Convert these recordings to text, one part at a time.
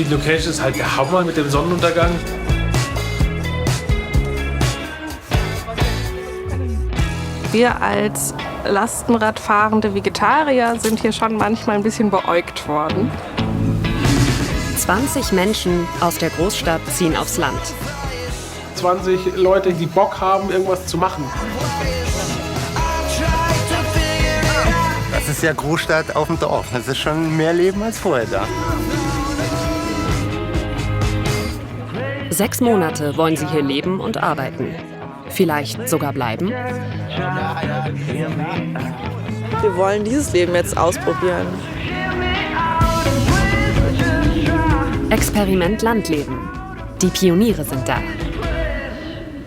Location ist halt der Hammer mit dem Sonnenuntergang. Wir als Lastenradfahrende Vegetarier sind hier schon manchmal ein bisschen beäugt worden. 20 Menschen aus der Großstadt ziehen aufs Land. 20 Leute, die Bock haben, irgendwas zu machen. Das ist ja Großstadt auf dem Dorf. Das ist schon mehr Leben als vorher da. 6 Monate wollen sie hier leben und arbeiten. Vielleicht sogar bleiben. Wir wollen dieses Leben jetzt ausprobieren. Experiment Landleben. Die Pioniere sind da.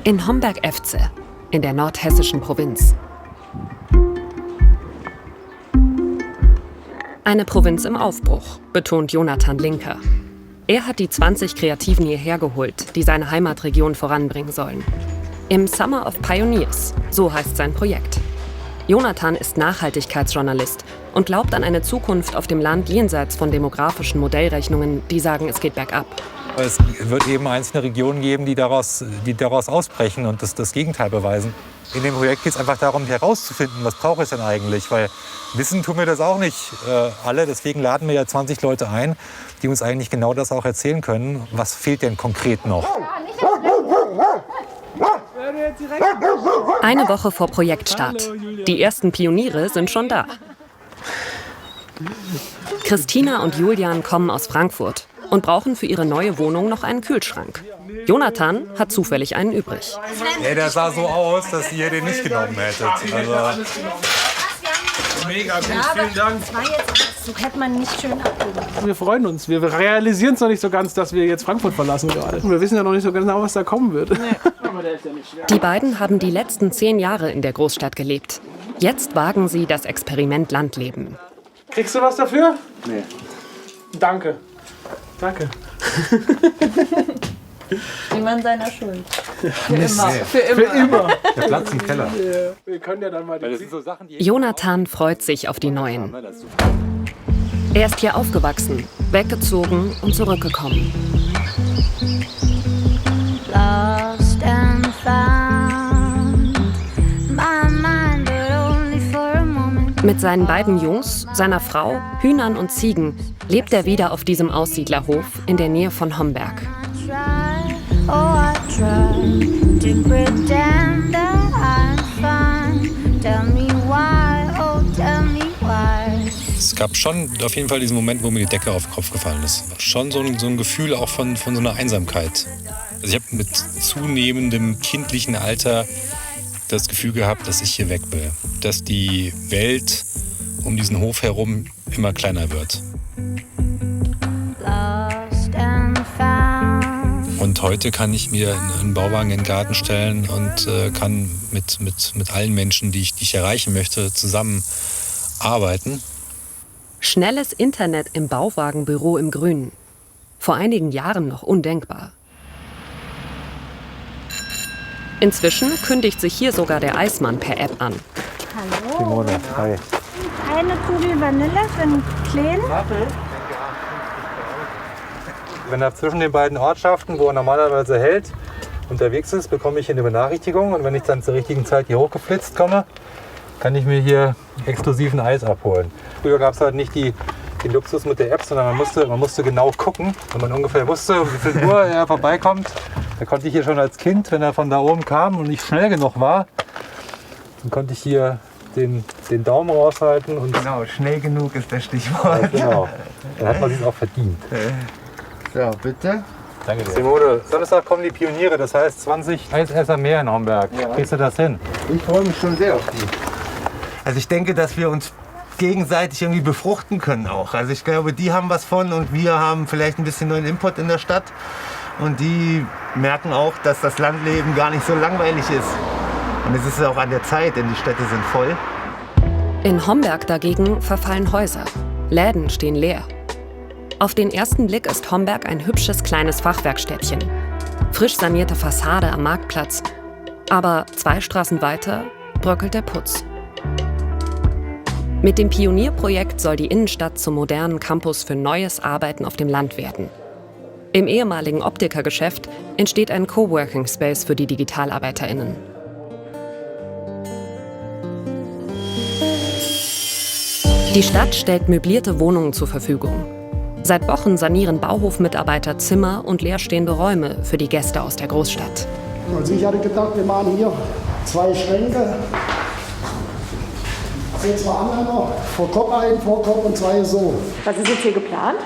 In Homberg-Efze, in der nordhessischen Provinz. Eine Provinz im Aufbruch, betont Jonathan Linker. Er hat die 20 Kreativen hierher geholt, die seine Heimatregion voranbringen sollen. Im Summer of Pioneers, so heißt sein Projekt. Jonathan ist Nachhaltigkeitsjournalist und glaubt an eine Zukunft auf dem Land jenseits von demografischen Modellrechnungen, die sagen, es geht bergab. Es wird eben einzelne Regionen geben, die daraus ausbrechen und das Gegenteil beweisen. In dem Projekt geht es einfach darum, herauszufinden, was braucht es denn eigentlich? Weil wissen tun wir das auch nicht alle. Deswegen laden wir ja 20 Leute ein, die uns eigentlich genau das auch erzählen können. Was fehlt denn konkret noch? Eine Woche vor Projektstart. Die ersten Pioniere sind schon da. Christina und Julian kommen aus Frankfurt und brauchen für ihre neue Wohnung noch einen Kühlschrank. Jonathan hat zufällig einen übrig. Ja, der sah so aus, dass ihr den nicht genommen hättet. Also Mega gut, vielen Dank. Das war jetzt, so hätte man nicht schön abgeben. Wir freuen uns. Wir realisieren es noch nicht so ganz, dass wir jetzt Frankfurt verlassen gerade. Wir wissen ja noch nicht so genau, was da kommen wird. Die beiden haben die letzten 10 Jahre in der Großstadt gelebt. Jetzt wagen sie das Experiment Landleben. Kriegst du was dafür? Nee. Danke. Danke. Niemand seiner Schuld. Für immer. Für immer. der Platz im Keller. Wir können ja dann mal Jonathan freut sich auf die Neuen. Er ist hier aufgewachsen, weggezogen und zurückgekommen. Lost and found. My mind, but only for a moment. Mit seinen beiden Jungs, seiner Frau, Hühnern und Ziegen lebt er wieder auf diesem Aussiedlerhof in der Nähe von Homberg. Oh, I try to pretend that I'm fine. Tell me why, oh, tell me why. es gab schon auf jeden Fall diesen Moment, wo mir die Decke auf den Kopf gefallen ist. Schon so ein Gefühl auch von so einer Einsamkeit. Also ich habe mit zunehmendem kindlichen Alter das Gefühl gehabt, dass ich hier weg will. Dass die Welt um diesen Hof herum immer kleiner wird. Und heute kann ich mir einen Bauwagen in den Garten stellen und kann mit allen Menschen, die ich erreichen möchte, zusammen arbeiten. Schnelles Internet im Bauwagenbüro im Grünen. Vor einigen Jahren noch undenkbar. Inzwischen kündigt sich hier sogar der Eismann per App an. Hallo. Simone, hi. Eine Kugel Vanille für einen Kleinen. Wenn er zwischen den beiden Ortschaften, wo er normalerweise hält, unterwegs ist, bekomme ich hier eine Benachrichtigung. Und wenn ich dann zur richtigen Zeit hier hochgeflitzt komme, kann ich mir hier exklusiven Eis abholen. Früher gab es halt nicht den Luxus mit der App, sondern man musste genau gucken. Wenn man ungefähr wusste, um wie viel Uhr er vorbeikommt, da konnte ich hier schon als Kind, wenn er von da oben kam und nicht schnell genug war, dann konnte ich hier den Daumen raushalten. Und Genau, schnell genug ist das Stichwort. ja, genau. Dann hat man sich auch verdient. So, bitte. Danke dir. Simone, Samstag kommen die Pioniere, das heißt 20 Eisesser mehr in Homberg. Ja. Kriegst du das hin? Ich freue mich schon sehr auf die. Also ich denke, dass wir uns gegenseitig irgendwie befruchten können auch. Also ich glaube, die haben was von und wir haben vielleicht ein bisschen neuen Input in der Stadt. Und die merken auch, dass das Landleben gar nicht so langweilig ist. Und es ist auch an der Zeit, denn die Städte sind voll. In Homberg dagegen verfallen Häuser. Läden stehen leer. Auf den ersten Blick ist Homberg ein hübsches kleines Fachwerkstädtchen. Frisch sanierte Fassade am Marktplatz. Aber 2 Straßen weiter bröckelt der Putz. Mit dem Pionierprojekt soll die Innenstadt zum modernen Campus für neues Arbeiten auf dem Land werden. Im ehemaligen Optikergeschäft entsteht ein Coworking Space für die DigitalarbeiterInnen. Die Stadt stellt möblierte Wohnungen zur Verfügung. Seit Wochen sanieren Bauhofmitarbeiter Zimmer und leerstehende Räume für die Gäste aus der Großstadt. Also ich hatte gedacht, wir machen hier 2 Schränke. Jetzt mal aneinander, Vorkopf ein, Vorkopf und 2 so. Was ist jetzt hier geplant?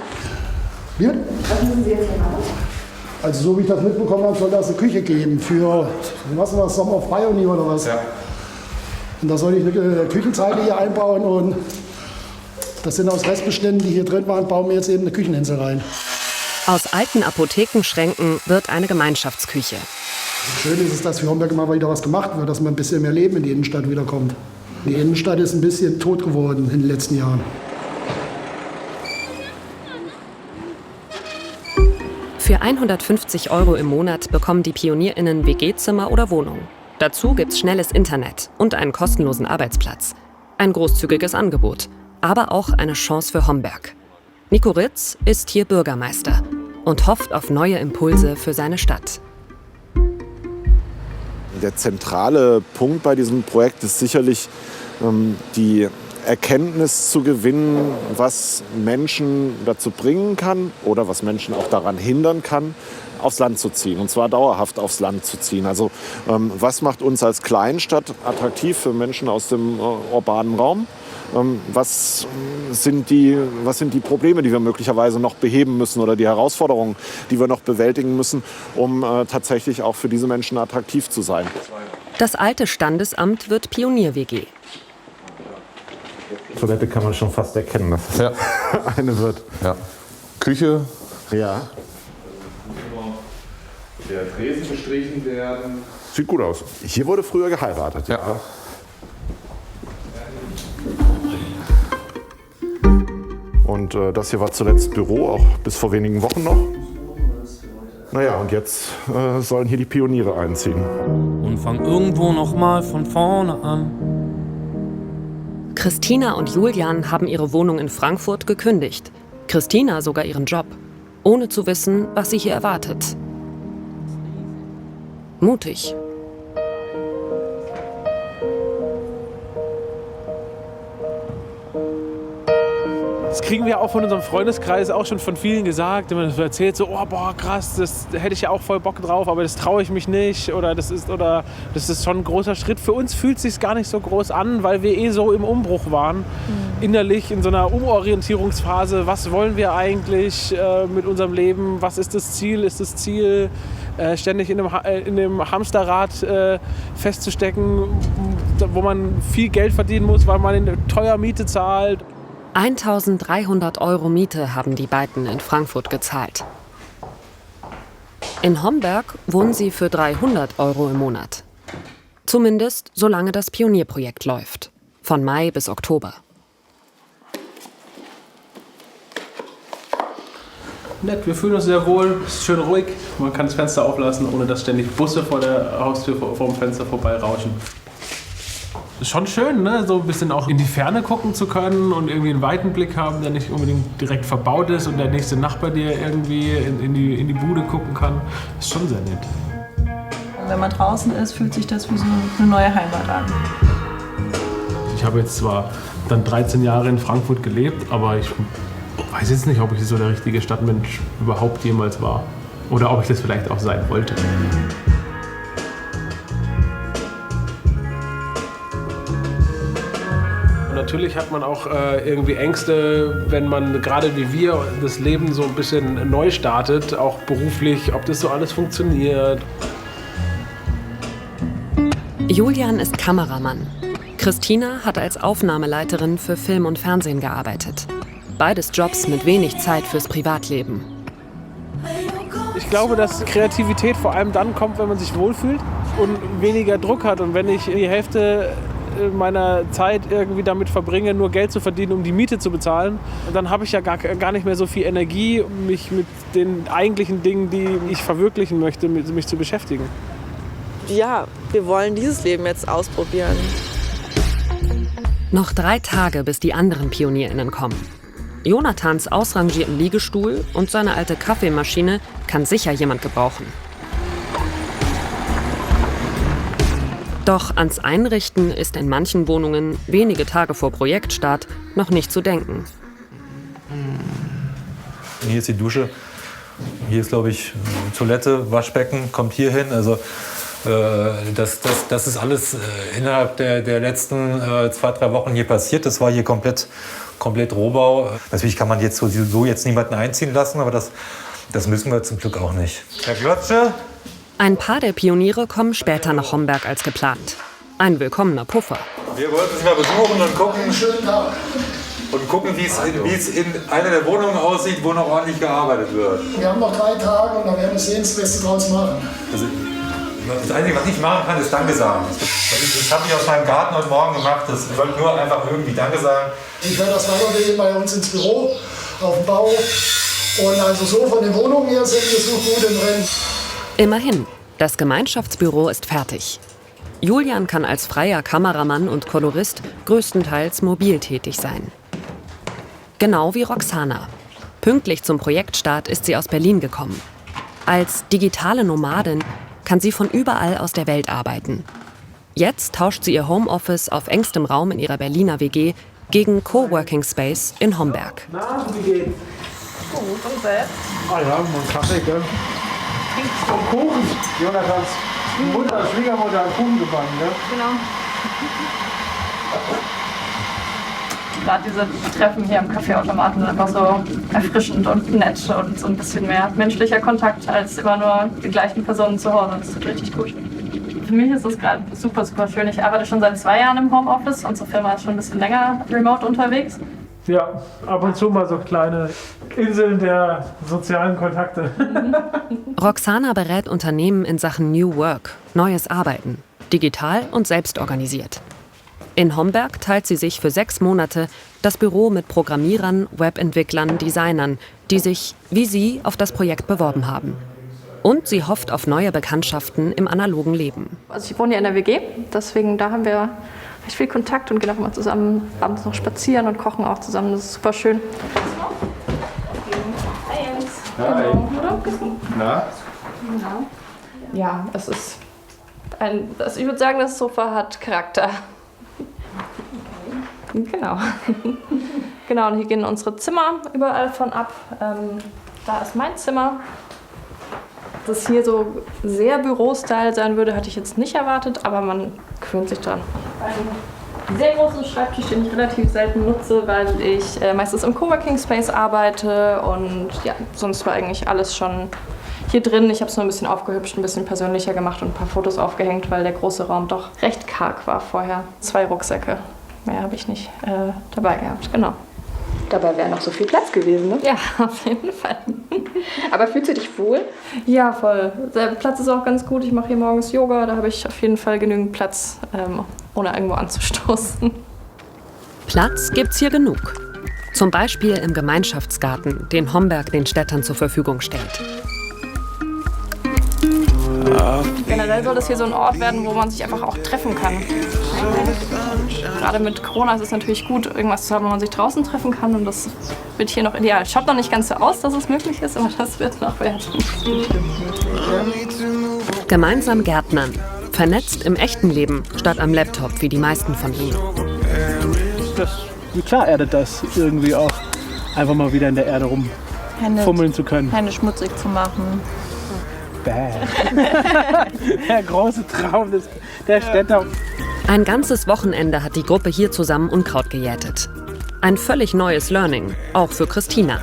Wie? Was müssen Sie jetzt hier machen? Also so wie ich das mitbekommen habe, soll das eine Küche geben für, was war das, Summer of Pioneer oder was? Ja. Und da soll ich eine Küchenzeile hier einbauen und das sind aus Restbeständen, die hier drin waren, bauen wir jetzt eben eine Kücheninsel rein. Aus alten Apothekenschränken wird eine Gemeinschaftsküche. Schön ist es, dass für Homberg immer wieder was gemacht wird, dass man ein bisschen mehr Leben in die Innenstadt wiederkommt. Die Innenstadt ist ein bisschen tot geworden in den letzten Jahren. Für 150 € im Monat bekommen die PionierInnen WG-Zimmer oder Wohnung. Dazu gibt's schnelles Internet und einen kostenlosen Arbeitsplatz. Ein großzügiges Angebot, aber auch eine Chance für Homberg. Nico Ritz ist hier Bürgermeister und hofft auf neue Impulse für seine Stadt. Der zentrale Punkt bei diesem Projekt ist sicherlich die Erkenntnis zu gewinnen, was Menschen dazu bringen kann oder was Menschen auch daran hindern kann, aufs Land zu ziehen, und zwar dauerhaft aufs Land zu ziehen. Also was macht uns als Kleinstadt attraktiv für Menschen aus dem urbanen Raum? Was sind die Probleme, die wir möglicherweise noch beheben müssen oder die Herausforderungen, die wir noch bewältigen müssen, um tatsächlich auch für diese Menschen attraktiv zu sein? Das alte Standesamt wird Pionier-WG. Toilette kann man schon fast erkennen, dass es eine wird. Ja. Küche. Ja. Der Tresen gestrichen werden. Sieht gut aus. Hier wurde früher geheiratet. Ja. Und das hier war zuletzt Büro, auch bis vor wenigen Wochen noch. Naja, und jetzt sollen hier die Pioniere einziehen. Und fang irgendwo noch mal von vorne an. Christina und Julian haben ihre Wohnung in Frankfurt gekündigt. Christina sogar ihren Job, ohne zu wissen, was sie hier erwartet. Mutig. Das kriegen wir auch von unserem Freundeskreis auch schon von vielen gesagt. Wenn man erzählt so, oh boah, krass, das hätte ich ja auch voll Bock drauf, aber das traue ich mich nicht. Oder das ist schon ein großer Schritt. Für uns fühlt es sich gar nicht so groß an, weil wir so im Umbruch waren. Innerlich in so einer Umorientierungsphase. Was wollen wir eigentlich mit unserem Leben? Was ist das Ziel? Ist das Ziel, ständig in einem Hamsterrad festzustecken, wo man viel Geld verdienen muss, weil man eine teure Miete zahlt? 1.300 € Miete haben die beiden in Frankfurt gezahlt. In Homberg wohnen sie für 300 € im Monat. Zumindest solange das Pionierprojekt läuft. Von Mai bis Oktober. Nett, wir fühlen uns sehr wohl, es ist schön ruhig. Man kann das Fenster auflassen, ohne dass ständig Busse vor der Haustür vor dem Fenster vorbeirauschen. Ist schon schön, ne? So ein bisschen auch in die Ferne gucken zu können und irgendwie einen weiten Blick haben, der nicht unbedingt direkt verbaut ist und der nächste Nachbar dir irgendwie in die Bude gucken kann. Ist schon sehr nett. Wenn man draußen ist, fühlt sich das wie so eine neue Heimat an. Ich habe jetzt zwar dann 13 Jahre in Frankfurt gelebt, aber ich weiß jetzt nicht, ob ich so der richtige Stadtmensch überhaupt jemals war. Oder ob ich das vielleicht auch sein wollte. Natürlich hat man auch irgendwie Ängste, wenn man gerade wie wir das Leben so ein bisschen neu startet, auch beruflich, ob das so alles funktioniert. Julian ist Kameramann. Christina hat als Aufnahmeleiterin für Film und Fernsehen gearbeitet. Beides Jobs mit wenig Zeit fürs Privatleben. Ich glaube, dass Kreativität vor allem dann kommt, wenn man sich wohlfühlt und weniger Druck hat. Und wenn ich die Hälfte meiner Zeit irgendwie damit verbringe, nur Geld zu verdienen, um die Miete zu bezahlen, dann habe ich ja gar nicht mehr so viel Energie, um mich mit den eigentlichen Dingen, die ich verwirklichen möchte, mich zu beschäftigen. Ja, wir wollen dieses Leben jetzt ausprobieren. Noch 3 Tage, bis die anderen PionierInnen kommen. Jonathans ausrangierten Liegestuhl und seine alte Kaffeemaschine kann sicher jemand gebrauchen. Doch ans Einrichten ist in manchen Wohnungen wenige Tage vor Projektstart noch nicht zu denken. Hier ist die Dusche, hier ist, glaube ich, Toilette, Waschbecken, kommt hier hin. Also das ist alles innerhalb der letzten 2-3 Wochen hier passiert. Das war hier komplett Rohbau. Natürlich kann man jetzt so jetzt niemanden einziehen lassen, aber das müssen wir zum Glück auch nicht. Herr Glotsche? Ein paar der Pioniere kommen später nach Homberg als geplant. Ein willkommener Puffer. Wir wollten Sie mal besuchen und gucken, wie es in einer der Wohnungen aussieht, wo noch ordentlich gearbeitet wird. Wir haben noch 3 Tage und dann werden wir sehen, das Beste draus machen. Also, das Einzige, was ich machen kann, ist Danke sagen. Das habe ich aus meinem Garten heute Morgen gemacht. Ich wollte nur einfach irgendwie Danke sagen. Ich werde das weitergehen bei uns ins Büro, auf dem Bau. Und also so von den Wohnungen her sind wir so gut im Rennen. Immerhin, das Gemeinschaftsbüro ist fertig. Julian kann als freier Kameramann und Kolorist größtenteils mobil tätig sein. Genau wie Roxana. Pünktlich zum Projektstart ist sie aus Berlin gekommen. Als digitale Nomadin kann sie von überall aus der Welt arbeiten. Jetzt tauscht sie ihr Homeoffice auf engstem Raum in ihrer Berliner WG gegen Coworking Space in Homberg. Na, wie geht's? Gut, und selbst? Ah ja, mal einen Kaffee, gell? Und Kuchen. Jonathans Schwiegermutter hat Kuchen gebacken, gell? Genau. Gerade diese Treffen hier am Kaffeeautomaten sind einfach so erfrischend und nett und so ein bisschen mehr menschlicher Kontakt als immer nur die gleichen Personen zu Hause. Das ist richtig gut. Für mich ist das gerade super, super schön. Ich arbeite schon seit 2 Jahren im Homeoffice. Unsere Firma ist schon ein bisschen länger remote unterwegs. Ja, ab und zu mal so kleine Inseln der sozialen Kontakte. Roxana berät Unternehmen in Sachen New Work, neues Arbeiten, digital und selbstorganisiert. In Homberg teilt sie sich für 6 Monate das Büro mit Programmierern, Webentwicklern, Designern, die sich, wie sie, auf das Projekt beworben haben. Und sie hofft auf neue Bekanntschaften im analogen Leben. Also ich wohne ja in der WG, deswegen da haben wir recht viel Kontakt und gehen auch mal zusammen abends noch spazieren und kochen auch zusammen. Das ist super schön. Hi Jens. Hi. Na? Ja, es ist ich würde sagen, das Sofa hat Charakter. Genau. Genau, und hier gehen unsere Zimmer überall von ab. Da ist mein Zimmer. Dass es hier so sehr Büro-Style sein würde, hatte ich jetzt nicht erwartet, aber man gewöhnt sich dran. Einen sehr großen Schreibtisch, den ich relativ selten nutze, weil ich meistens im Coworking Space arbeite und ja, sonst war eigentlich alles schon hier drin. Ich habe es nur ein bisschen aufgehübscht, ein bisschen persönlicher gemacht und ein paar Fotos aufgehängt, weil der große Raum doch recht karg war vorher. 2 Rucksäcke, mehr habe ich nicht dabei gehabt, genau. Dabei wäre noch so viel Platz gewesen, ne? Ja, auf jeden Fall. Aber fühlst du dich wohl? Ja, voll. Der Platz ist auch ganz gut. Ich mache hier morgens Yoga, da habe ich auf jeden Fall genügend Platz, ohne irgendwo anzustoßen. Platz gibt's hier genug. Zum Beispiel im Gemeinschaftsgarten, den Homberg den Städtern zur Verfügung stellt. Generell soll das hier so ein Ort werden, wo man sich einfach auch treffen kann. Gerade mit Corona ist es natürlich gut, irgendwas zu haben, wo man sich draußen treffen kann. Und das wird hier noch ideal. Schaut noch nicht ganz so aus, dass es möglich ist, aber das wird noch werden. Gemeinsam Gärtnern. Vernetzt im echten Leben, statt am Laptop, wie die meisten von ihnen. Klar erdet das irgendwie auch, einfach mal wieder in der Erde rumfummeln zu können. Hände schmutzig zu machen. Der große Traum der Städter. Ein ganzes Wochenende hat die Gruppe hier zusammen Unkraut gejätet. Ein völlig neues Learning, auch für Christina.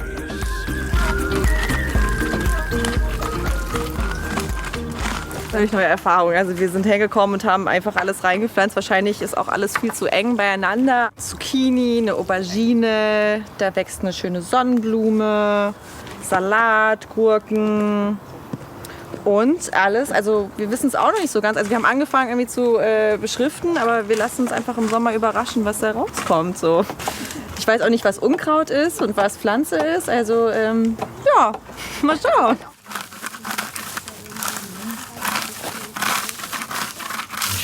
Völlig neue Erfahrung. Also wir sind hergekommen und haben einfach alles reingepflanzt. Wahrscheinlich ist auch alles viel zu eng beieinander. Zucchini, eine Aubergine, da wächst eine schöne Sonnenblume, Salat, Gurken. Und alles, also wir wissen es auch noch nicht so ganz. Also wir haben angefangen irgendwie zu beschriften, aber wir lassen uns einfach im Sommer überraschen, was da rauskommt. So. Ich weiß auch nicht, was Unkraut ist und was Pflanze ist. Also ja, mal schauen.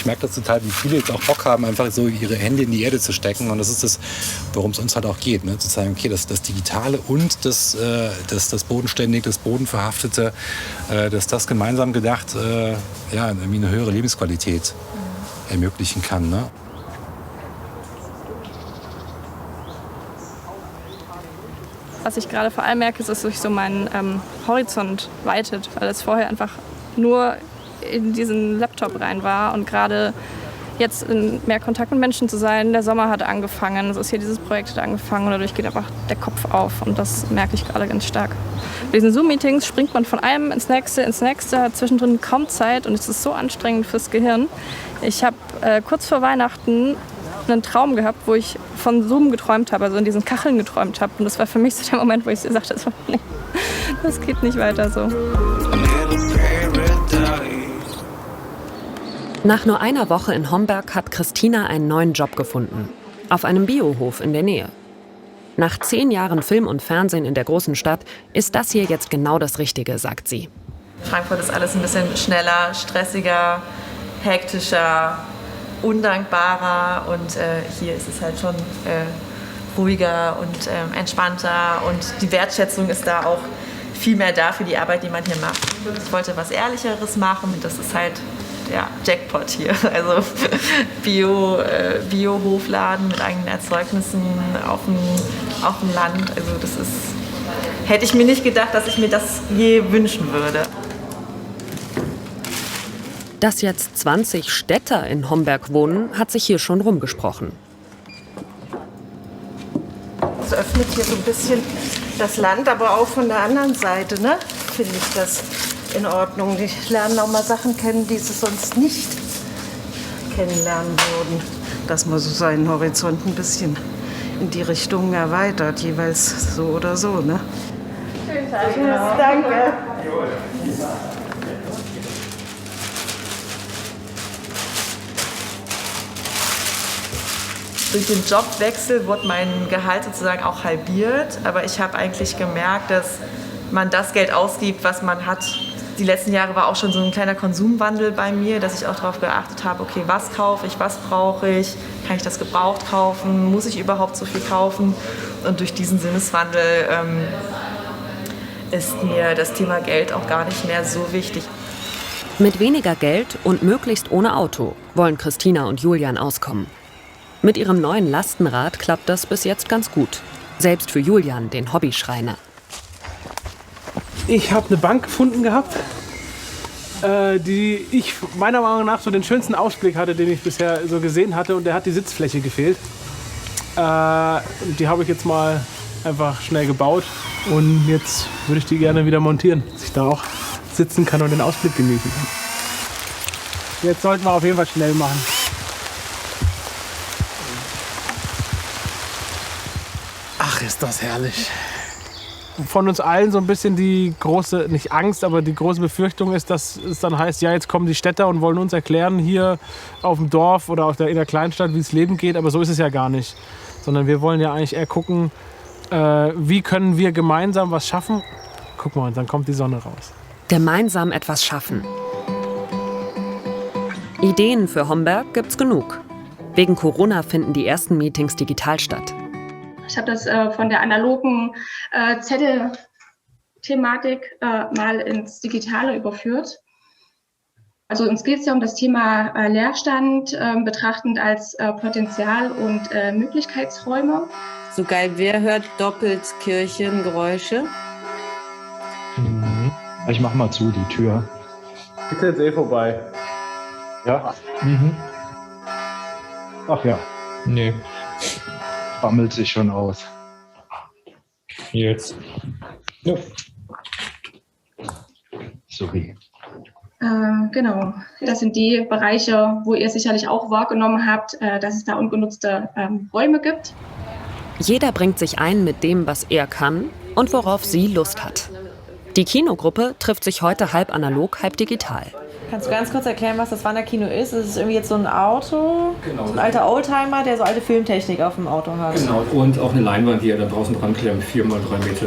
merke das total, wie viele jetzt auch Bock haben, einfach so ihre Hände in die Erde zu stecken. Und das ist das, worum es uns halt auch geht. Ne? Zu sagen, okay, das Digitale und das Bodenständige, das Bodenverhaftete, dass das gemeinsam gedacht irgendwie eine höhere Lebensqualität ermöglichen kann. Ne? Was ich gerade vor allem merke, ist, dass sich so mein Horizont weitet, weil es vorher einfach nur in diesen Laptop rein war und gerade jetzt in mehr Kontakt mit Menschen zu sein. Der Sommer hat angefangen, es ist hier dieses Projekt hat angefangen und dadurch geht einfach der Kopf auf und das merke ich gerade ganz stark. Bei diesen Zoom-Meetings springt man von einem ins nächste, hat zwischendrin kaum Zeit und es ist so anstrengend fürs Gehirn. Ich habe kurz vor Weihnachten einen Traum gehabt, wo ich von Zoom geträumt habe, also in diesen Kacheln geträumt habe. Und das war für mich so der Moment, wo ich gesagt habe, nee, das geht nicht weiter so. Nach nur einer Woche in Homberg hat Christina einen neuen Job gefunden. Auf einem Biohof in der Nähe. Nach 10 Jahren Film und Fernsehen in der großen Stadt ist das hier jetzt genau das Richtige, sagt sie. Frankfurt ist alles ein bisschen schneller, stressiger, hektischer, undankbarer und hier ist es halt schon ruhiger und entspannter und die Wertschätzung ist da auch viel mehr da für die Arbeit, die man hier macht. Ich wollte was Ehrlicheres machen, das ist halt Jackpot hier. Also Bio-Hofladen mit eigenen Erzeugnissen auf dem Land. Also hätte ich mir nicht gedacht, dass ich mir das je wünschen würde. Dass jetzt 20 Städter in Homberg wohnen, hat sich hier schon rumgesprochen. Es öffnet hier so ein bisschen das Land, aber auch von der anderen Seite, ne? Finde ich das in Ordnung. Die lernen auch mal Sachen kennen, die sie sonst nicht kennenlernen würden. Dass man so seinen Horizont ein bisschen in die Richtung erweitert, jeweils so oder so, ne? Schönen Tag. Tschüss, danke. Durch den Jobwechsel wurde mein Gehalt sozusagen auch halbiert, aber ich habe eigentlich gemerkt, dass man das Geld ausgibt, was man hat. Die letzten Jahre war auch schon so ein kleiner Konsumwandel bei mir, dass ich auch darauf geachtet habe, okay, was kaufe ich, was brauche ich, kann ich das gebraucht kaufen, muss ich überhaupt so viel kaufen? Und durch diesen Sinneswandel ist mir das Thema Geld auch gar nicht mehr so wichtig. Mit weniger Geld und möglichst ohne Auto wollen Christina und Julian auskommen. Mit ihrem neuen Lastenrad klappt das bis jetzt ganz gut. Selbst für Julian, den Hobbyschreiner. Ich habe eine Bank gefunden gehabt, die ich meiner Meinung nach so den schönsten Ausblick hatte, den ich bisher so gesehen hatte. Und der hat die Sitzfläche gefehlt. Die habe ich jetzt mal einfach schnell gebaut. Und jetzt würde ich die gerne wieder montieren, dass ich da auch sitzen kann und den Ausblick genießen kann. Jetzt sollten wir auf jeden Fall schnell machen. Ach, ist das herrlich. Von uns allen so ein bisschen die große, nicht Angst, aber die große Befürchtung ist, dass es dann heißt, ja, jetzt kommen die Städter und wollen uns erklären, hier auf dem Dorf oder in der Kleinstadt, wie es Leben geht. Aber so ist es ja gar nicht. Sondern wir wollen ja eigentlich eher gucken, wie können wir gemeinsam was schaffen. Guck mal, und dann kommt die Sonne raus. Gemeinsam etwas schaffen. Ideen für Homberg gibt's genug. Wegen Corona finden die ersten Meetings digital statt. Ich habe das von der analogen Zettel-Thematik mal ins Digitale überführt. Also uns geht es ja um das Thema Leerstand, betrachtend als Potenzial- und Möglichkeitsräume. So geil, wer hört doppelt Kirchengeräusche? Ich mach mal zu, die Tür. Ist jetzt eh vorbei. Ja? Ach ja. Nee. Bammelt sich schon aus. Jetzt. Ja. Sorry. Genau, das sind die Bereiche, wo ihr sicherlich auch wahrgenommen habt, dass es da ungenutzte Räume gibt. Jeder bringt sich ein mit dem, was er kann und worauf sie Lust hat. Die Kinogruppe trifft sich heute halb analog, halb digital. Kannst du ganz kurz erklären, was das Wanderkino ist? Es ist irgendwie jetzt so ein Auto, so ein alter Oldtimer, der so alte Filmtechnik auf dem Auto hat. Genau, und auch eine Leinwand, die er da draußen dran klemmt, 4 x 3 Meter.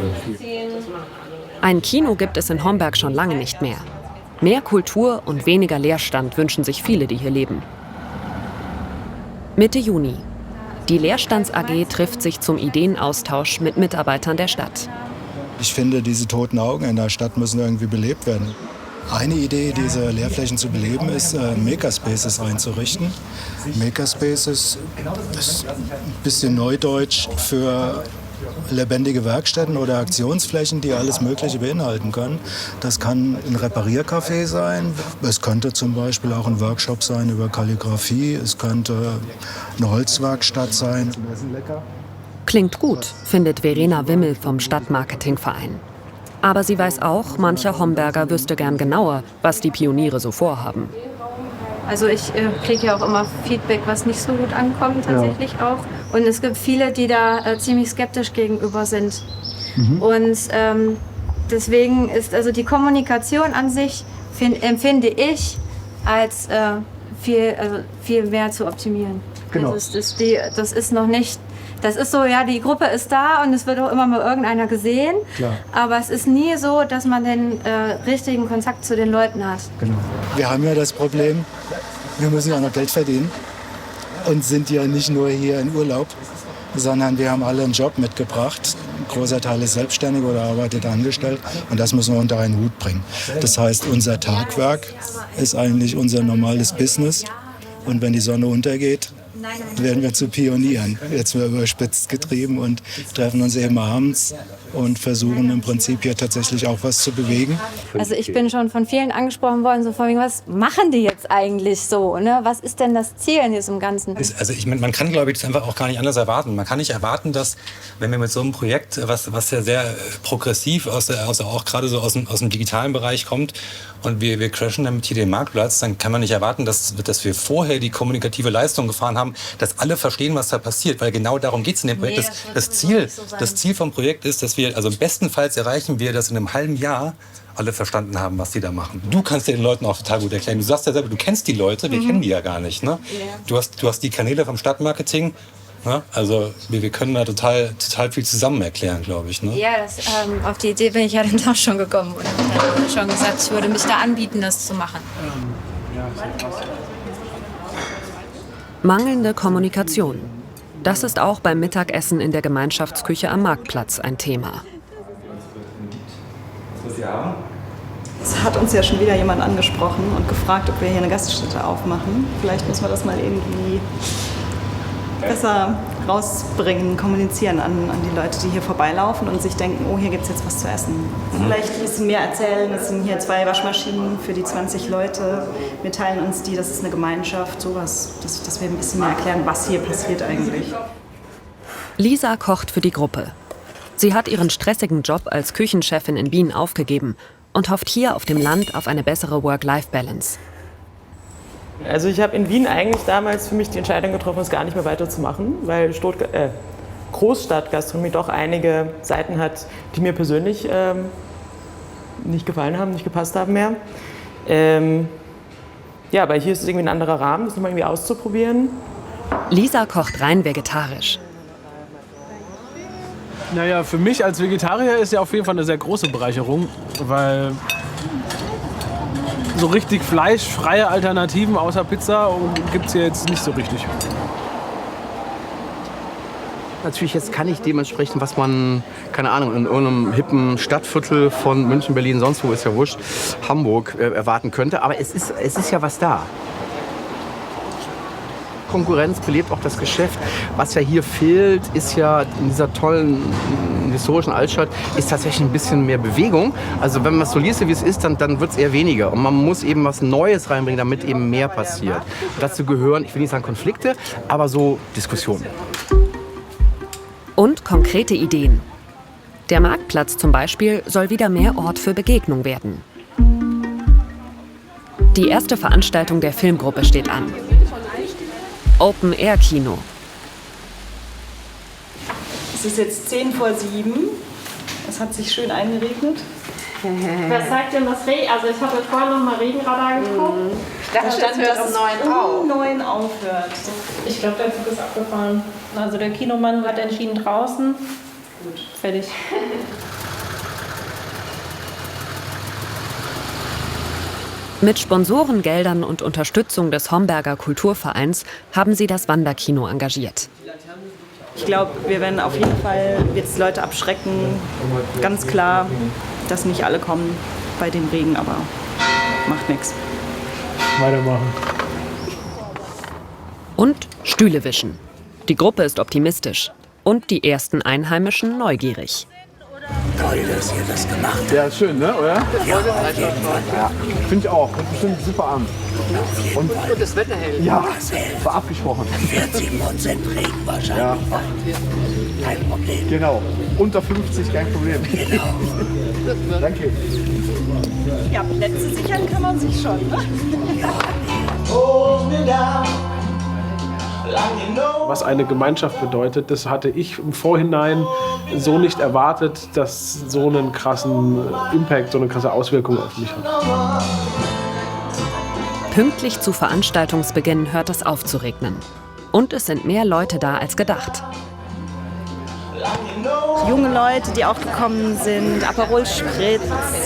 Ein Kino gibt es in Homberg schon lange nicht mehr. Mehr Kultur und weniger Leerstand wünschen sich viele, die hier leben. Mitte Juni. Die Leerstands AG trifft sich zum Ideenaustausch mit Mitarbeitern der Stadt. Ich finde, diese toten Augen in der Stadt müssen irgendwie belebt werden. Eine Idee, diese Leerflächen zu beleben, ist, Makerspaces einzurichten. Makerspaces ist ein bisschen Neudeutsch für lebendige Werkstätten oder Aktionsflächen, die alles Mögliche beinhalten können. Das kann ein Repariercafé sein, es könnte zum Beispiel auch ein Workshop sein über Kalligrafie, es könnte eine Holzwerkstatt sein. Klingt gut, findet Verena Wimmel vom Stadtmarketingverein. Aber sie weiß auch, mancher Homberger wüsste gern genauer, was die Pioniere so vorhaben. Also ich kriege ja auch immer Feedback, was nicht so gut ankommt, tatsächlich auch. Und es gibt viele, die da ziemlich skeptisch gegenüber sind. Und deswegen ist also die Kommunikation an sich, empfinde ich, als viel mehr zu optimieren. Genau. Also das ist noch nicht... Das ist so, ja, die Gruppe ist da und es wird auch immer mal irgendeiner gesehen. Klar. Aber es ist nie so, dass man den richtigen Kontakt zu den Leuten hat. Genau. Wir haben ja das Problem, wir müssen ja noch Geld verdienen und sind ja nicht nur hier in Urlaub, sondern wir haben alle einen Job mitgebracht. Ein großer Teil ist selbstständig oder arbeitet angestellt und das müssen wir unter einen Hut bringen. Das heißt, unser Tagwerk ist eigentlich unser normales Business und wenn die Sonne untergeht, werden wir zu Pionieren. Jetzt werden wir überspitzt getrieben und treffen uns eben abends und versuchen im Prinzip hier tatsächlich auch was zu bewegen. Also ich bin schon von vielen angesprochen worden, so von wegen, was machen die jetzt eigentlich so? Ne? Was ist denn das Ziel in diesem Ganzen? Also man kann, glaube ich, das einfach auch gar nicht anders erwarten. Man kann nicht erwarten, dass, wenn wir mit so einem Projekt, was ja sehr progressiv auch gerade so aus dem digitalen Bereich kommt, und wir crashen damit hier den Marktplatz, dann kann man nicht erwarten, dass wir vorher die kommunikative Leistung gefahren haben, dass alle verstehen, was da passiert, weil genau darum geht es in dem Projekt. Das Ziel vom Projekt ist, dass wir, also bestenfalls erreichen wir, dass in einem halben Jahr alle verstanden haben, was die da machen. Du kannst den Leuten auch total gut erklären. Du sagst ja selber, du kennst die Leute, wir kennen die ja gar nicht. Ne? Du hast die Kanäle vom Stadtmarketing. Ne? Also wir können da total viel zusammen erklären, glaube ich. Ne? Ja, auf die Idee bin ich ja dann auch schon gekommen und habe schon gesagt, ich würde mich da anbieten, das zu machen. Mangelnde Kommunikation. Das ist auch beim Mittagessen in der Gemeinschaftsküche am Marktplatz ein Thema. Es hat uns ja schon wieder jemand angesprochen und gefragt, ob wir hier eine Gaststätte aufmachen. Vielleicht müssen wir das mal irgendwie besser rausbringen, kommunizieren an die Leute, die hier vorbeilaufen und sich denken, oh, hier gibt es jetzt was zu essen. Vielleicht ein bisschen mehr erzählen, es sind hier 2 Waschmaschinen für die 20 Leute. Wir teilen uns die, das ist eine Gemeinschaft, sowas, dass wir ein bisschen mehr erklären, was hier passiert eigentlich. Lisa kocht für die Gruppe. Sie hat ihren stressigen Job als Küchenchefin in Wien aufgegeben und hofft hier auf dem Land auf eine bessere Work-Life-Balance. Also ich habe in Wien eigentlich damals für mich die Entscheidung getroffen, es gar nicht mehr weiterzumachen, weil Großstadtgastronomie doch einige Seiten hat, die mir persönlich nicht gefallen haben, nicht gepasst haben mehr. Ja, aber hier ist es irgendwie ein anderer Rahmen, das nochmal irgendwie auszuprobieren. Lisa kocht rein vegetarisch. Naja, für mich als Vegetarier ist ja auf jeden Fall eine sehr große Bereicherung, weil so richtig fleischfreie Alternativen außer Pizza gibt es hier jetzt nicht so richtig. Natürlich, jetzt kann ich dementsprechend, was man, keine Ahnung, in irgendeinem hippen Stadtviertel von München, Berlin, sonst wo, ist ja wurscht, Hamburg erwarten könnte. Aber es ist ja was da. Konkurrenz belebt auch das Geschäft. Was ja hier fehlt, ist ja in dieser tollen historischen Altstadt, ist tatsächlich ein bisschen mehr Bewegung. Also wenn man es so liest, wie es ist, dann wird es eher weniger. Und man muss eben was Neues reinbringen, damit eben mehr passiert. Und dazu gehören, ich will nicht sagen Konflikte, aber so Diskussionen. Und konkrete Ideen. Der Marktplatz zum Beispiel soll wieder mehr Ort für Begegnung werden. Die erste Veranstaltung der Filmgruppe steht an. Open-Air-Kino. Es ist jetzt 6:50. Es hat sich schön eingeregnet. Wer sagt denn, dass Regen? Also ich habe vorhin noch mal Regenradar geguckt. Da stand, dass es um 9 aufhört. Ich glaube, der Zug ist abgefahren. Also der Kinomann hat entschieden draußen. Gut. Fertig. Mit Sponsorengeldern und Unterstützung des Homberger Kulturvereins haben sie das Wanderkino engagiert. Ich glaube, wir werden auf jeden Fall jetzt Leute abschrecken. Ganz klar, dass nicht alle kommen bei dem Regen, aber macht nichts. Weitermachen. Und Stühle wischen. Die Gruppe ist optimistisch und die ersten Einheimischen neugierig. Toll, dass ihr das gemacht habt. Ja, schön, ne, oder? Ja, auf jeden Fall. Ja, finde ich auch. Kommt bestimmt super an. Und das Wetter hält. Ja, war abgesprochen. 14% Regen wahrscheinlich. Ja. Kein Problem. Genau. Unter 50 kein Problem. Genau. Danke. Ja, Plätze sichern kann man sich schon, ne? Was eine Gemeinschaft bedeutet, das hatte ich im Vorhinein so nicht erwartet, dass so einen krassen Impact, so eine krasse Auswirkung auf mich hat. Pünktlich zu Veranstaltungsbeginn hört es auf zu regnen. Und es sind mehr Leute da als gedacht. Junge Leute, die auch gekommen sind, Aperol Spritz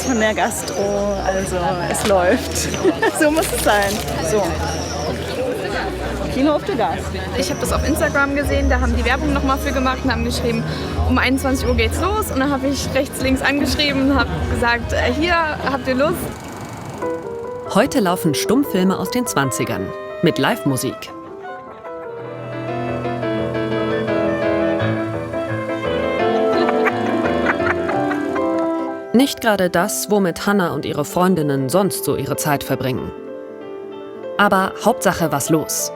von der Gastro, also es läuft. So muss es sein. So. Kino auf der Gas. Ich habe das auf Instagram gesehen, da haben die Werbung nochmal für gemacht und haben geschrieben, um 21 Uhr geht's los. Und dann habe ich rechts, links angeschrieben und habe gesagt, hier, habt ihr Lust? Heute laufen Stummfilme aus den 20ern mit Live-Musik. Nicht gerade das, womit Hannah und ihre Freundinnen sonst so ihre Zeit verbringen. Aber Hauptsache was los.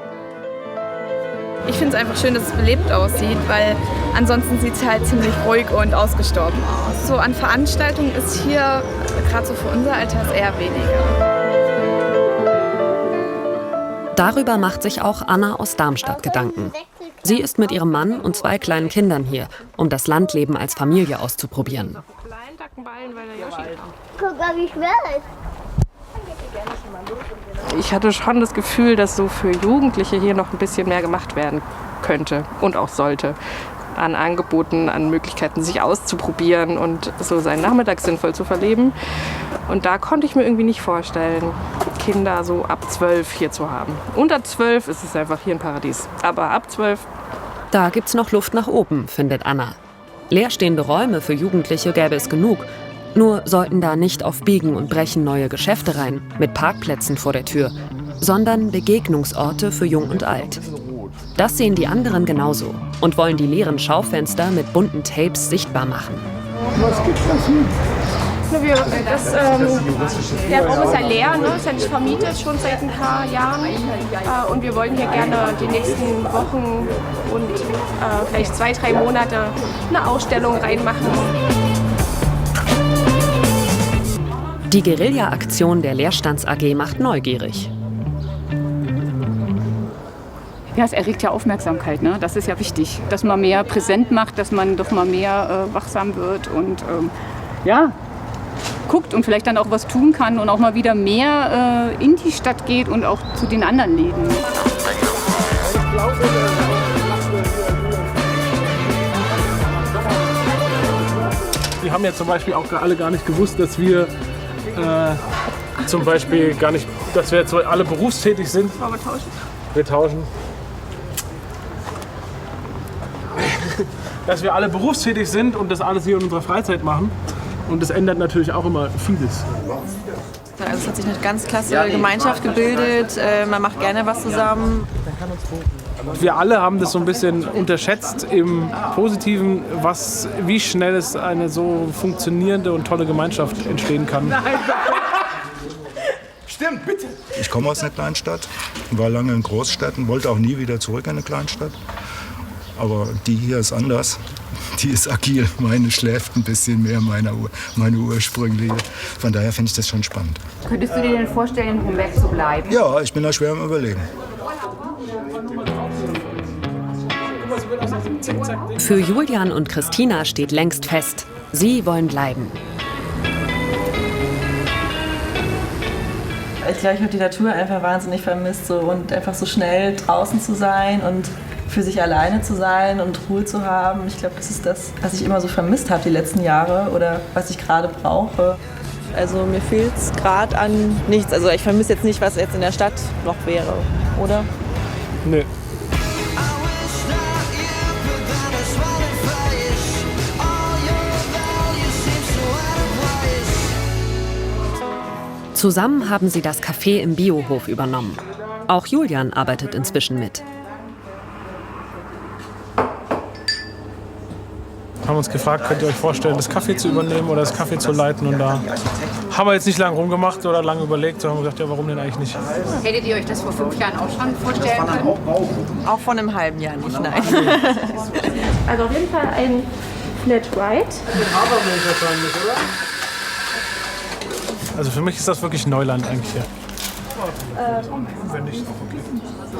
Ich finde es einfach schön, dass es belebt aussieht, weil ansonsten sieht es halt ziemlich ruhig und ausgestorben aus. So an Veranstaltungen ist hier, gerade so für unser Alter, eher weniger. Darüber macht sich auch Anna aus Darmstadt Gedanken. Sie ist mit ihrem Mann und 2 kleinen Kindern hier, um das Landleben als Familie auszuprobieren. Guck mal, wie schwer es ist. Ich hatte schon das Gefühl, dass so für Jugendliche hier noch ein bisschen mehr gemacht werden könnte und auch sollte. An Angeboten, an Möglichkeiten, sich auszuprobieren und so seinen Nachmittag sinnvoll zu verleben. Und da konnte ich mir irgendwie nicht vorstellen, Kinder so ab 12 hier zu haben. Unter 12 ist es einfach hier ein Paradies. Aber ab 12... Da gibt's noch Luft nach oben, findet Anna. Leerstehende Räume für Jugendliche gäbe es genug. Nur sollten da nicht auf Biegen und Brechen neue Geschäfte rein, mit Parkplätzen vor der Tür, sondern Begegnungsorte für Jung und Alt. Das sehen die anderen genauso und wollen die leeren Schaufenster mit bunten Tapes sichtbar machen. Was gibt's da hier? Der Raum ist ja leer, ne? Ist ja nicht vermietet, schon seit ein paar Jahren. Und wir wollten hier gerne die nächsten Wochen und vielleicht 2-3 Monate eine Ausstellung reinmachen. Die Guerilla-Aktion der Leerstands AG macht neugierig. Ja, es erregt ja Aufmerksamkeit, ne? Das ist ja wichtig, dass man mehr präsent macht, dass man doch mal mehr wachsam wird und ja, guckt und vielleicht dann auch was tun kann und auch mal wieder mehr in die Stadt geht und auch zu den anderen Läden. Die haben ja zum Beispiel auch alle gar nicht gewusst, dass wir zum Beispiel gar nicht, dass wir jetzt alle berufstätig sind. Wollen wir tauschen? Wir tauschen. Dass wir alle berufstätig sind und das alles hier in unserer Freizeit machen. Und das ändert natürlich auch immer vieles. Also es hat sich eine ganz klasse Gemeinschaft gebildet, man macht gerne was zusammen. Wir alle haben das so ein bisschen unterschätzt im Positiven, wie schnell es eine so funktionierende und tolle Gemeinschaft entstehen kann. Stimmt, bitte. Ich komme aus einer Kleinstadt, war lange in Großstädten, wollte auch nie wieder zurück in eine Kleinstadt. Aber die hier ist anders. Die ist agil. Meine schläft ein bisschen mehr, meine ursprüngliche. Von daher finde ich das schon spannend. Könntest du dir denn vorstellen, in Homberg zu bleiben? Ja, ich bin da schwer am Überlegen. Für Julian und Christina steht längst fest, sie wollen bleiben. Ich glaube, ich habe die Natur einfach wahnsinnig vermisst und einfach so schnell draußen zu sein und für sich alleine zu sein und Ruhe zu haben. Ich glaube, das ist das, was ich immer so vermisst habe die letzten Jahre oder was ich gerade brauche. Also mir fehlt es gerade an nichts. Also ich vermisse jetzt nicht, was jetzt in der Stadt noch wäre, oder? Nö. Zusammen haben sie das Café im Biohof übernommen. Auch Julian arbeitet inzwischen mit. Haben uns gefragt, könnt ihr euch vorstellen, das Café zu übernehmen oder das Café zu leiten? Und da haben wir jetzt nicht lange rumgemacht oder lange überlegt, sondern haben gesagt, ja, warum denn eigentlich nicht? Hättet ihr euch das vor 5 Jahren auch schon vorstellen können? Auch vor einem halben Jahr nicht, nein. Also auf jeden Fall ein Flat White. Also für mich ist das wirklich Neuland eigentlich hier.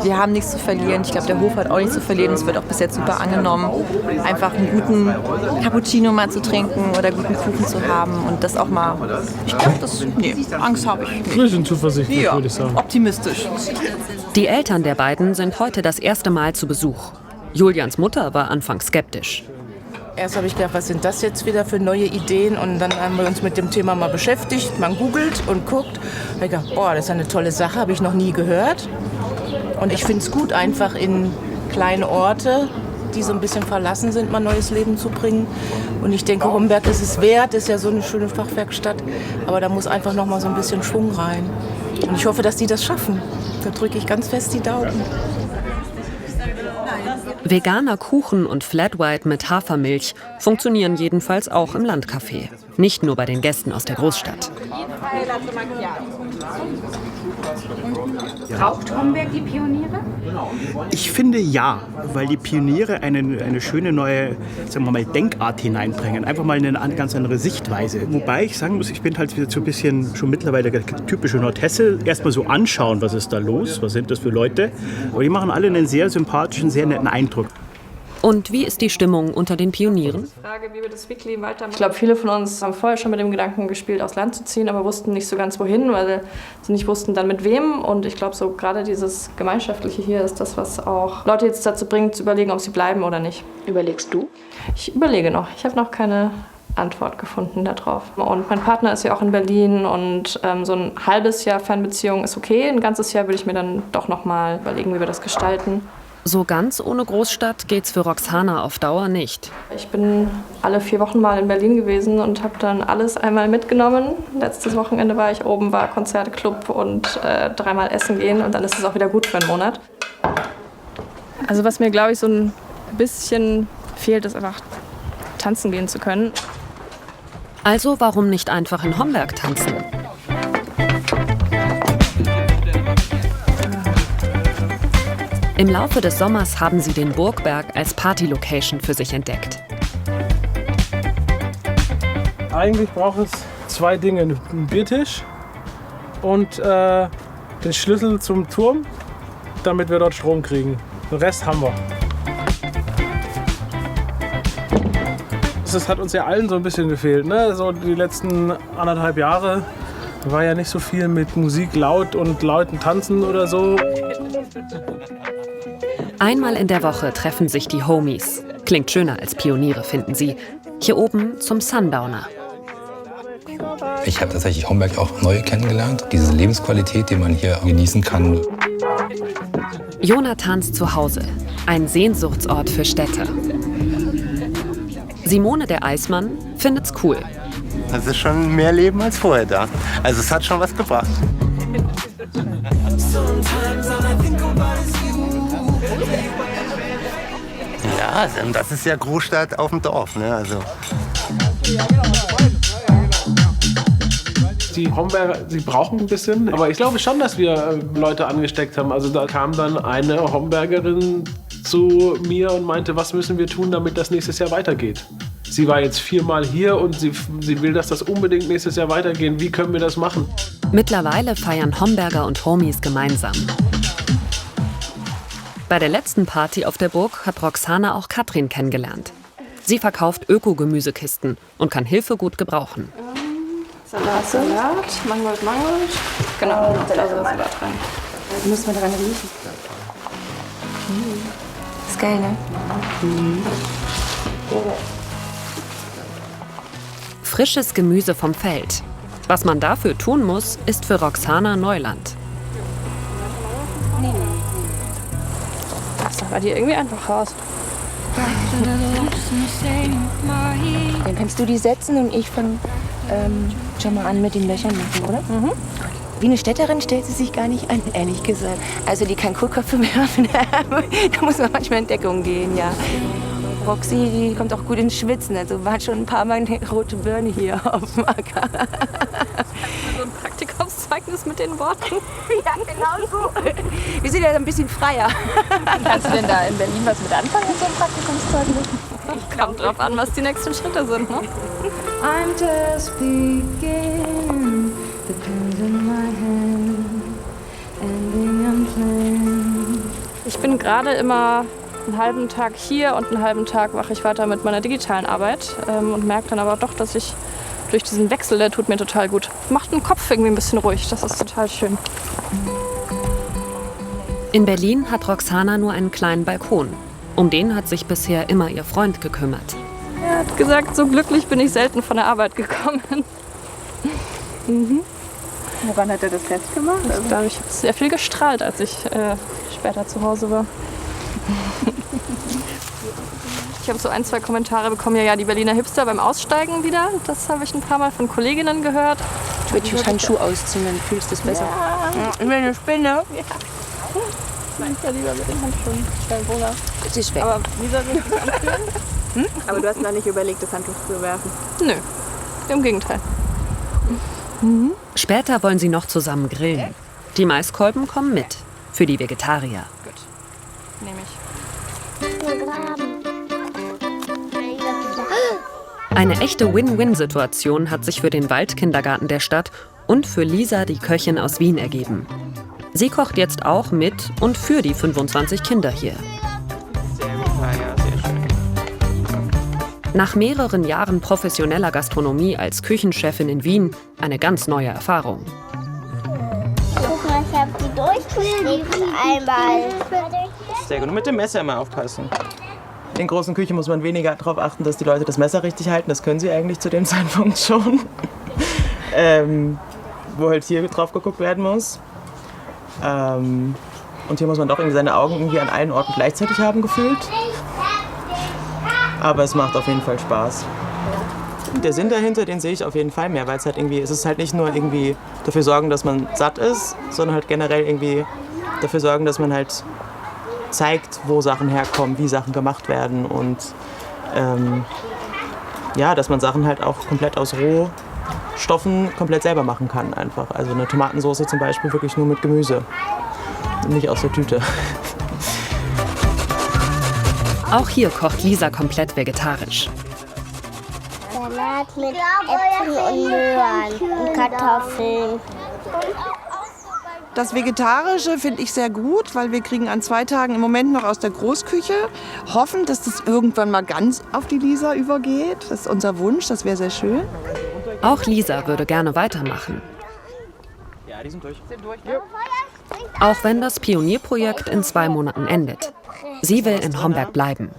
Wir haben nichts zu verlieren. Ich glaube, der Hof hat auch nichts zu verlieren. Es wird auch bis jetzt super angenommen. Einfach einen guten Cappuccino mal zu trinken oder guten Kuchen zu haben und das auch mal. Ich glaube, Angst habe ich nicht. Wir sind zuversichtlich, ja, würde ich sagen. Optimistisch. Die Eltern der beiden sind heute das erste Mal zu Besuch. Julians Mutter war anfangs skeptisch. Erst habe ich gedacht, was sind das jetzt wieder für neue Ideen? Und dann haben wir uns mit dem Thema mal beschäftigt. Man googelt und guckt. Und ich dachte, boah, das ist eine tolle Sache, habe ich noch nie gehört. Und ich finde es gut, einfach in kleine Orte, die so ein bisschen verlassen sind, mal neues Leben zu bringen. Und ich denke, Homberg ist es wert, ist ja so eine schöne Fachwerkstatt. Aber da muss einfach noch mal so ein bisschen Schwung rein. Und ich hoffe, dass die das schaffen. Da drücke ich ganz fest die Daumen. Veganer Kuchen und Flat White mit Hafermilch funktionieren jedenfalls auch im Landcafé. Nicht nur bei den Gästen aus der Großstadt. Braucht Homberg die Pioniere? Ich finde ja, weil die Pioniere eine schöne neue, sagen wir mal, Denkart hineinbringen. Einfach mal eine ganz andere Sichtweise. Wobei ich sagen muss, ich bin halt wieder so ein bisschen schon mittlerweile der typische Nordhesse. Erstmal so anschauen, was ist da los, was sind das für Leute. Aber die machen alle einen sehr sympathischen, sehr netten Eindruck. Und wie ist die Stimmung unter den Pionieren? Frage, wie wir das Weekly weitermachen. Ich glaube, viele von uns haben vorher schon mit dem Gedanken gespielt, aufs Land zu ziehen, aber wussten nicht so ganz wohin, weil sie nicht wussten dann mit wem. Und ich glaube, so gerade dieses Gemeinschaftliche hier ist das, was auch Leute jetzt dazu bringt, zu überlegen, ob sie bleiben oder nicht. Überlegst du? Ich überlege noch. Ich habe noch keine Antwort gefunden darauf. Und mein Partner ist ja auch in Berlin und so ein halbes Jahr Fernbeziehung ist okay. Ein ganzes Jahr würde ich mir dann doch noch mal überlegen, wie wir das gestalten. So ganz ohne Großstadt geht's für Roxana auf Dauer nicht. Ich bin alle 4 Wochen mal in Berlin gewesen und habe dann alles einmal mitgenommen. Letztes Wochenende war ich oben, war Konzerte, Club und 3-mal essen gehen und dann ist es auch wieder gut für einen Monat. Also was mir, glaube ich, so ein bisschen fehlt, ist einfach tanzen gehen zu können. Also warum nicht einfach in Homberg tanzen? Im Laufe des Sommers haben sie den Burgberg als Party-Location für sich entdeckt. Eigentlich braucht es 2 Dinge. Einen Biertisch und den Schlüssel zum Turm, damit wir dort Strom kriegen. Den Rest haben wir. Das hat uns ja allen so ein bisschen gefehlt. Ne? So die letzten 1,5 Jahre war ja nicht so viel mit Musik laut und Leuten tanzen oder so. Einmal in der Woche treffen sich die Homies. Klingt schöner als Pioniere, finden sie. Hier oben zum Sundowner. Ich habe tatsächlich Homberg auch neu kennengelernt. Diese Lebensqualität, die man hier genießen kann. Jonathans Zuhause. Ein Sehnsuchtsort für Städter. Simone der Eismann findet's cool. Das ist schon mehr Leben als vorher da. Also es hat schon was gebracht. Ja, das ist ja Großstadt auf dem Dorf. Ne? Also. Die Homberger, sie brauchen ein bisschen, aber ich glaube schon, dass wir Leute angesteckt haben. Also da kam dann eine Hombergerin zu mir und meinte, was müssen wir tun, damit das nächstes Jahr weitergeht. Sie war jetzt 4-mal hier und sie will, dass das unbedingt nächstes Jahr weitergeht. Wie können wir das machen? Mittlerweile feiern Homberger und Homies gemeinsam. Bei der letzten Party auf der Burg hat Roxana auch Katrin kennengelernt. Sie verkauft Öko-Gemüsekisten und kann Hilfe gut gebrauchen. Salat, Mangold. Genau, da ist Salat dran. Da müssen wir dran riechen. Ist geil, ne? Frisches Gemüse vom Feld. Was man dafür tun muss, ist für Roxana Neuland. Das sah bei dir irgendwie einfach raus. Dann kannst du die setzen und ich fange schon mal an mit den Löchern machen, oder? Mhm. Wie eine Städterin stellt sie sich gar nicht an, ehrlich gesagt. Also die kann Kohlköpfe mehr haben, da muss man manchmal in Deckung gehen, ja. Roxy, die kommt auch gut ins Schwitzen, also war schon ein paar Mal eine rote Birne hier auf dem Acker. So ein Praktikumszeugnis mit den Worten. Ja, genau so. Wir sind ja ein bisschen freier. Kannst du denn da in Berlin was mit anfangen mit so einem Praktikumszeugnis? Kommt drauf an, was die nächsten Schritte sind, ne? I'm just beginning, the pen's in my hand, ending unplanned. Ich bin gerade immer einen halben Tag hier und einen halben Tag mache ich weiter mit meiner digitalen Arbeit und merke dann aber doch, dass ich durch diesen Wechsel, der tut mir total gut. Macht den Kopf irgendwie ein bisschen ruhig, das ist total schön. In Berlin hat Roxana nur einen kleinen Balkon. Um den hat sich bisher immer ihr Freund gekümmert. Er hat gesagt, so glücklich bin ich selten von der Arbeit gekommen. Woran hat er das festgemacht? Ich glaube, ich habe sehr viel gestrahlt, als ich später zu Hause war. Ich habe so 1, 2 Kommentare bekommen, ja, die Berliner Hipster beim Aussteigen wieder. Das habe ich ein paar Mal von Kolleginnen gehört. Ich würde die Handschuhe ausziehen, dann fühlst du es besser. Ja. Ich bin eine Spinne. Ja. Ja, lieber mit den Handschuhen. Das wohler. Das ist weg. Aber Lisa will das anfühlen? Aber du hast noch nicht überlegt, das Handtuch zu werfen? Nö, im Gegenteil. Später wollen sie noch zusammen grillen. Die Maiskolben kommen mit. Für die Vegetarier. Gut, nehme ich. Eine echte Win-Win-Situation hat sich für den Waldkindergarten der Stadt und für Lisa, die Köchin aus Wien, ergeben. Sie kocht jetzt auch mit und für die 25 Kinder hier. Nach mehreren Jahren professioneller Gastronomie als Küchenchefin in Wien eine ganz neue Erfahrung. Guck mal, ich habe die durchgeschnitten einmal. Sehr gut. Und mit dem Messer immer aufpassen. In großen Küchen muss man weniger darauf achten, dass die Leute das Messer richtig halten. Das können sie eigentlich zu dem Zeitpunkt schon. Wo halt hier drauf geguckt werden muss. Und hier muss man doch irgendwie seine Augen irgendwie an allen Orten gleichzeitig haben gefühlt. Aber es macht auf jeden Fall Spaß. Der Sinn dahinter, den sehe ich auf jeden Fall mehr, weil es halt irgendwie, es ist halt nicht nur irgendwie dafür sorgen, dass man satt ist, sondern halt generell irgendwie dafür sorgen, dass man halt zeigt, wo Sachen herkommen, wie Sachen gemacht werden und ja, dass man Sachen halt auch komplett aus Rohstoffen komplett selber machen kann einfach. Also eine Tomatensauce zum Beispiel wirklich nur mit Gemüse, nicht aus der Tüte. Auch hier kocht Lisa komplett vegetarisch. Salat mit Äpfeln und Möhren und Kartoffeln. Das Vegetarische finde ich sehr gut, weil wir kriegen an 2 Tagen im Moment noch aus der Großküche. Hoffen, dass das irgendwann mal ganz auf die Lisa übergeht. Das ist unser Wunsch, das wäre sehr schön. Auch Lisa würde gerne weitermachen. Ja, die sind durch. Auch wenn das Pionierprojekt in 2 Monaten endet. Sie will in Homberg bleiben.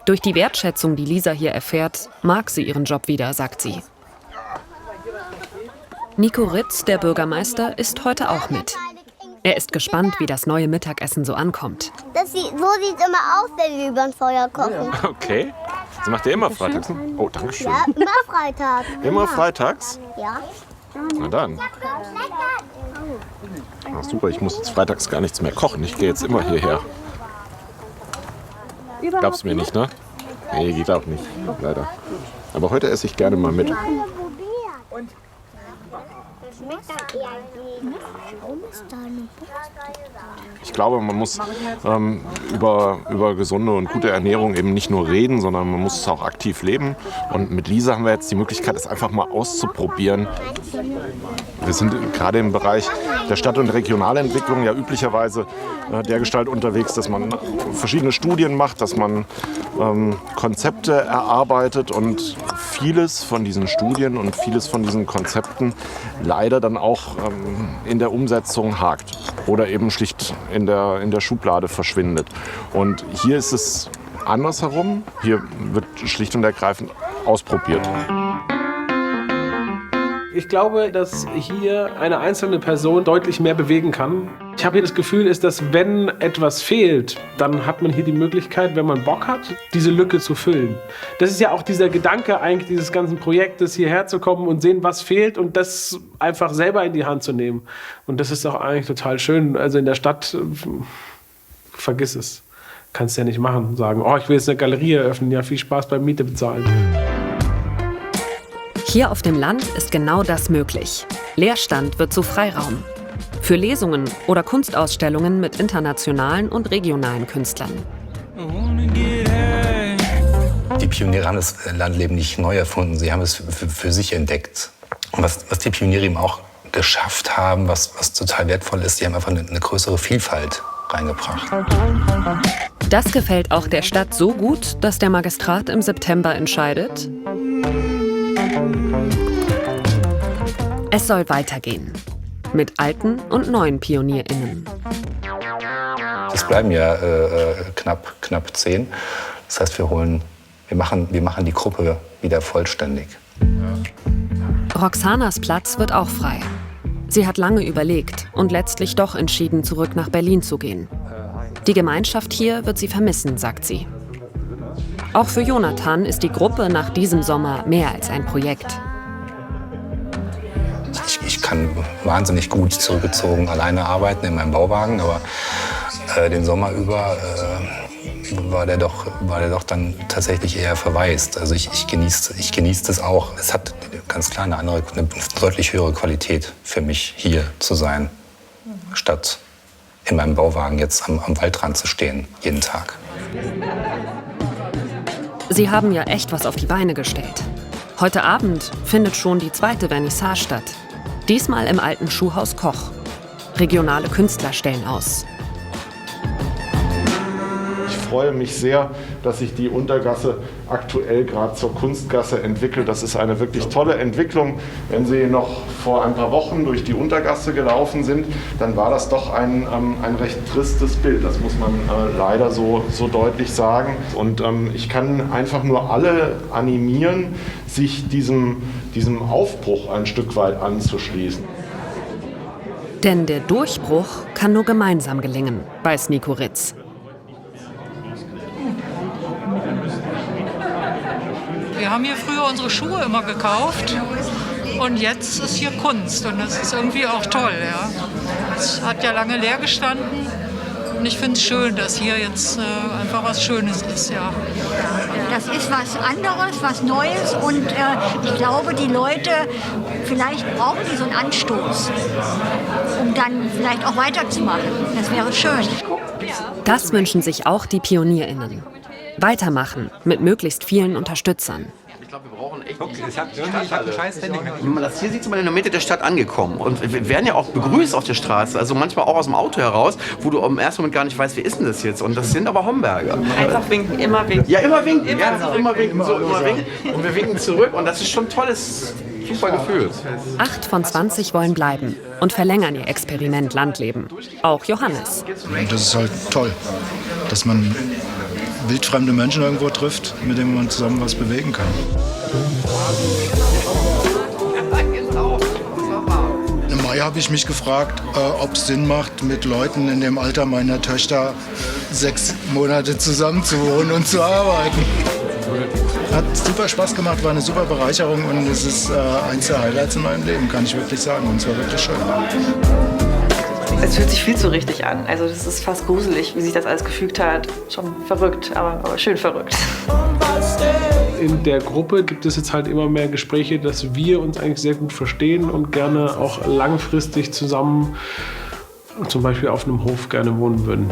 Durch die Wertschätzung, die Lisa hier erfährt, mag sie ihren Job wieder, sagt sie. Nico Ritz, der Bürgermeister, ist heute auch mit. Er ist gespannt, wie das neue Mittagessen so ankommt. So sieht es immer aus, wenn wir über ein Feuer kochen. Okay. Das macht ihr immer freitags? Oh, danke schön. Ja, immer Freitag. Immer freitags? Ja. Na dann. Ach, super, ich muss jetzt freitags gar nichts mehr kochen. Ich gehe jetzt immer hierher. Glaubst du mir nicht, ne? Nee, geht auch nicht, leider. Aber heute esse ich gerne mal mit. Ich glaube, man muss über gesunde und gute Ernährung eben nicht nur reden, sondern man muss es auch aktiv leben. Und mit Lisa haben wir jetzt die Möglichkeit, es einfach mal auszuprobieren. Wir sind gerade im Bereich der Stadt- und Regionalentwicklung ja üblicherweise dergestalt unterwegs, dass man verschiedene Studien macht, dass man Konzepte erarbeitet und vieles von diesen Studien und vieles von diesen Konzepten leider dann auch in der Umsetzung hakt oder eben schlicht in der Schublade verschwindet. Und hier ist es andersherum. Hier wird schlicht und ergreifend ausprobiert. Ich glaube, dass hier eine einzelne Person deutlich mehr bewegen kann. Ich habe hier das Gefühl, dass wenn etwas fehlt, dann hat man hier die Möglichkeit, wenn man Bock hat, diese Lücke zu füllen. Das ist ja auch dieser Gedanke eigentlich dieses ganzen Projektes, hierher zu kommen und sehen, was fehlt und das einfach selber in die Hand zu nehmen. Und das ist doch eigentlich total schön. Also in der Stadt, vergiss es. Kannst du ja nicht machen. Sagen, oh, ich will jetzt eine Galerie eröffnen. Ja, viel Spaß beim Miete bezahlen. Hier auf dem Land ist genau das möglich. Leerstand wird zu Freiraum. Für Lesungen oder Kunstausstellungen mit internationalen und regionalen Künstlern. Die Pioniere haben das Landleben nicht neu erfunden, sie haben es für sich entdeckt. Und was die Pioniere eben auch geschafft haben, was total wertvoll ist, die haben einfach eine größere Vielfalt reingebracht. Das gefällt auch der Stadt so gut, dass der Magistrat im September entscheidet, es soll weitergehen. Mit alten und neuen PionierInnen. Es bleiben ja knapp 10. Das heißt, wir machen die Gruppe wieder vollständig. Roxanas Platz wird auch frei. Sie hat lange überlegt und letztlich doch entschieden, zurück nach Berlin zu gehen. Die Gemeinschaft hier wird sie vermissen, sagt sie. Auch für Jonathan ist die Gruppe nach diesem Sommer mehr als ein Projekt. Ich kann wahnsinnig gut zurückgezogen alleine arbeiten in meinem Bauwagen, aber den Sommer über war der doch dann tatsächlich eher verwaist. Also ich genieße das auch. Es hat ganz klar eine deutlich höhere Qualität für mich, hier zu sein, statt in meinem Bauwagen jetzt am Waldrand zu stehen, jeden Tag. Sie haben ja echt was auf die Beine gestellt. Heute Abend findet schon die zweite Vernissage statt. Diesmal im alten Schuhhaus Koch. Regionale Künstler stellen aus. Ich freue mich sehr, dass sich die Untergasse aktuell gerade zur Kunstgasse entwickelt. Das ist eine wirklich tolle Entwicklung. Wenn Sie noch vor ein paar Wochen durch die Untergasse gelaufen sind, dann war das doch ein recht tristes Bild. Das muss man leider so deutlich sagen. Und ich kann einfach nur alle animieren, sich diesem Aufbruch ein Stück weit anzuschließen. Denn der Durchbruch kann nur gemeinsam gelingen, weiß Nico Ritz. Wir haben hier früher unsere Schuhe immer gekauft und jetzt ist hier Kunst und das ist irgendwie auch toll. Ja. Es hat ja lange leer gestanden und ich finde es schön, dass hier jetzt einfach was Schönes ist. Ja. Das ist was anderes, was Neues und ich glaube, die Leute, vielleicht brauchen die so einen Anstoß, um dann vielleicht auch weiterzumachen. Das wäre schön. Das wünschen sich auch die PionierInnen. Weitermachen mit möglichst vielen Unterstützern. Ich glaube, wir brauchen echt Wenn man das hier sieht, ist man in der Mitte der Stadt angekommen. Und wir werden ja auch begrüßt auf der Straße, also manchmal auch aus dem Auto heraus, wo du im ersten Moment gar nicht weißt, wer ist denn das jetzt? Und das sind aber Homberger. Einfach winken, immer winken. Ja, immer winken. Immer winken. Und wir winken zurück und das ist schon ein tolles, super Gefühl. 8 von 20 wollen bleiben und verlängern ihr Experiment Landleben. Auch Johannes. Und das ist halt toll, dass man wildfremde Menschen irgendwo trifft, mit denen man zusammen was bewegen kann. Im Mai habe ich mich gefragt, ob es Sinn macht, mit Leuten in dem Alter meiner Töchter 6 Monate zusammen zu wohnen und zu arbeiten. Hat super Spaß gemacht, war eine super Bereicherung und es ist eins der Highlights in meinem Leben, kann ich wirklich sagen. Und es war wirklich schön. Es fühlt sich viel zu richtig an. Also das ist fast gruselig, wie sich das alles gefügt hat. Schon verrückt, aber schön verrückt. In der Gruppe gibt es jetzt halt immer mehr Gespräche, dass wir uns eigentlich sehr gut verstehen und gerne auch langfristig zusammen zum Beispiel auf einem Hof gerne wohnen würden.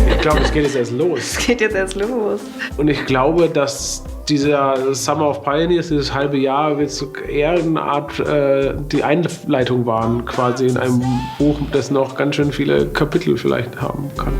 Ich glaube, es geht jetzt erst los. Es geht jetzt erst los. Und ich glaube, dass dieser Summer of Pioneers, dieses halbe Jahr, jetzt eher eine Art die Einleitung waren, quasi in einem Buch, das noch ganz schön viele Kapitel vielleicht haben kann.